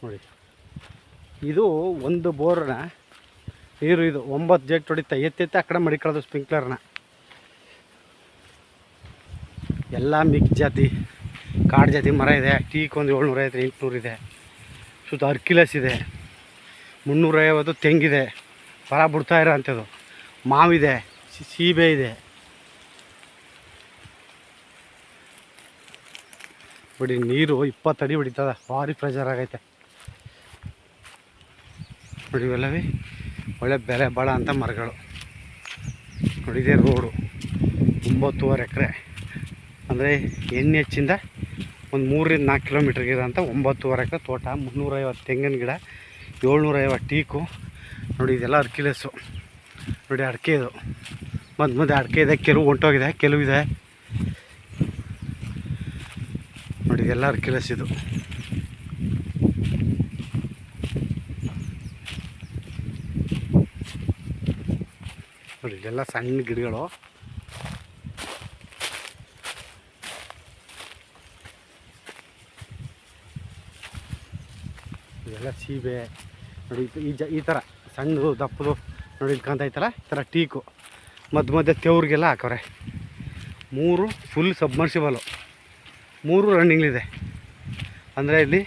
ನೋಡಿ, ಇದು ಒಂದು ಬೋರ್ನ ನೀರು ಇದು 9 ಜೆಟ್ ಹೊಡಿತಾ ಎತ್ತೆತ್ತೆ ಆ ಕಡೆ ಮಡಿಕೊಳ್ಳೋದು ಸ್ಪ್ರಿಂಕ್ಲರ್ನ. ಎಲ್ಲ ಮಿಕ್ಸ್ ಜಾತಿ ಕಾಡು ಜಾತಿ ಮರ ಇದೆ. ಟೀಕ್ ಒಂದು 750 800 ಇದೆ. ಸುತ್ತ ಅರ್ಕಿಲಸ್ ಇದೆ. 350 ತೆಂಗಿದೆ, ಫಲ ಬಿಡ್ತಾ ಇರೋ ಅಂಥದ್ದು. ಮಾವಿದೆ, ಸೀಬೆ ಇದೆ. ಬಿಡಿ ನೀರು 20 ಅಡಿ ಹೊಡಿತದ, ಭಾರಿ ಪ್ರೆಷರ್ ಆಗೈತೆ ನೋಡಿ. ಇವೆಲ್ಲವೇ ಒಳ್ಳೆ ಬೆಲೆ ಬಾಳ ಅಂತ ಮರಗಳು ನೋಡಿ. ಇದೇ ರೋಡು 9.5 ಎಕರೆ ಅಂದರೆ NH ಇಂದ ಒಂದು 3 ರಿಂದ 4 ಕಿಲೋಮೀಟ್ರಿಗೆ ಇರೋಂಥ 9.5 ಎಕರೆ ತೋಟ. 350 ತೆಂಗಿನ ಗಿಡ, 750 ಟೀಕು ನೋಡಿ. ಇದೆಲ್ಲ ಅರ್ಕಿಲೆಸ್ಸು ನೋಡಿ. ಅಡಿಕೆ ಇದು ಮಧ್ಯೆ ಅಡಿಕೆ ಇದೆ, ಕೆಲವು ಹೊಂಟೋಗಿದೆ, ಕೆಲವು ಇದೆ ನೋಡಿ. ಇದೆಲ್ಲ ಅರ್ಕಿಲೆಸ್ ಇದು. ನೋಡಿ ಇದೆಲ್ಲ ಸಣ್ಣ ಗಿಡಗಳು. ಇದೆಲ್ಲ ಸೀಬೆ ನೋಡಿ. ಈ ಥರ ಸಣ್ಣದು ದಪ್ಪದು ನೋಡಿ ಕಾಣ್ತೈತಲ್ಲ, ಈ ಥರ ಟೀಕು. ಮಧ್ಯೆ ತೆವ್ರಿಗೆಲ್ಲ ಹಾಕವ್ರೆ. 3 ಫುಲ್ ಸಬ್ಮರ್ಸಿಬಲು, 3 ರನ್ನಿಂಗ್ಲಿದೆ. ಅಂದರೆ ಇಲ್ಲಿ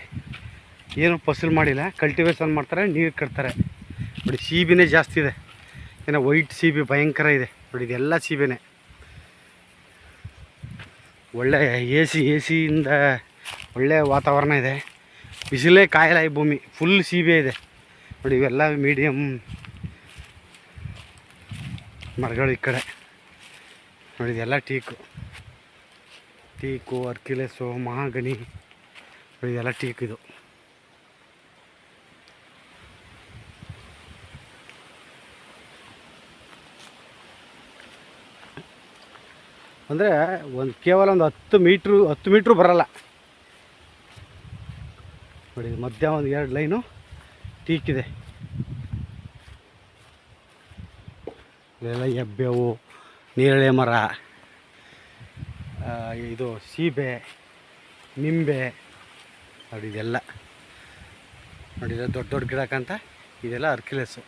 ಏನು ಫಸಲು ಮಾಡಿಲ್ಲ, ಕಲ್ಟಿವೇಷನ್ ಮಾಡ್ತಾರೆ, ನೀರು ಕಟ್ತಾರೆ ನೋಡಿ. ಸೀಬೆನೇ ಜಾಸ್ತಿ ಇದೆ, ಏನೋ ವೈಟ್ ಸೀಬೆ ಭಯಂಕರ ಇದೆ ನೋಡಿ. ಇದೆಲ್ಲ ಸೀಬೆನೇ. ಒಳ್ಳೆ ಎ ಸಿಯಿಂದ ಒಳ್ಳೆ ವಾತಾವರಣ ಇದೆ. ಬಿಸಿಲೇ ಕಾಯಲ್ಲ ಈ ಭೂಮಿ, ಫುಲ್ ಸೀಬೆ ಇದೆ ನೋಡಿ. ಇವೆಲ್ಲ ಮೀಡಿಯಮ್ ಮರಗಳು ಈ ಕಡೆ ನೋಡಿ. ಇದೆಲ್ಲ ಟೀಕು ಅರ್ಕಿಲೆಸ್ಸು, ಮಹಾಗನಿ ನೋಡಿ. ಇದೆಲ್ಲ ಟೀಕ್ ಇದು. ಅಂದರೆ ಕೇವಲ ಒಂದು 10 ಮೀಟ್ರು ಬರಲ್ಲ ನೋಡಿ. ಮಧ್ಯ ಒಂದು 2 ಲೈನು ಟೀಕಿದೆ. ಇದೆಲ್ಲ ಹೆಬ್ಬೇವು, ನೇರಳೆ ಮರ, ಇದು ಸೀಬೆ, ನಿಂಬೆ ನೋಡಿ. ಇದೆಲ್ಲ ನೋಡಿ, ದೊಡ್ಡ ಗಿಡಕ್ಕಂತ ಇದೆಲ್ಲ ಅರ್ಕಿಲೆಸ್ಸು.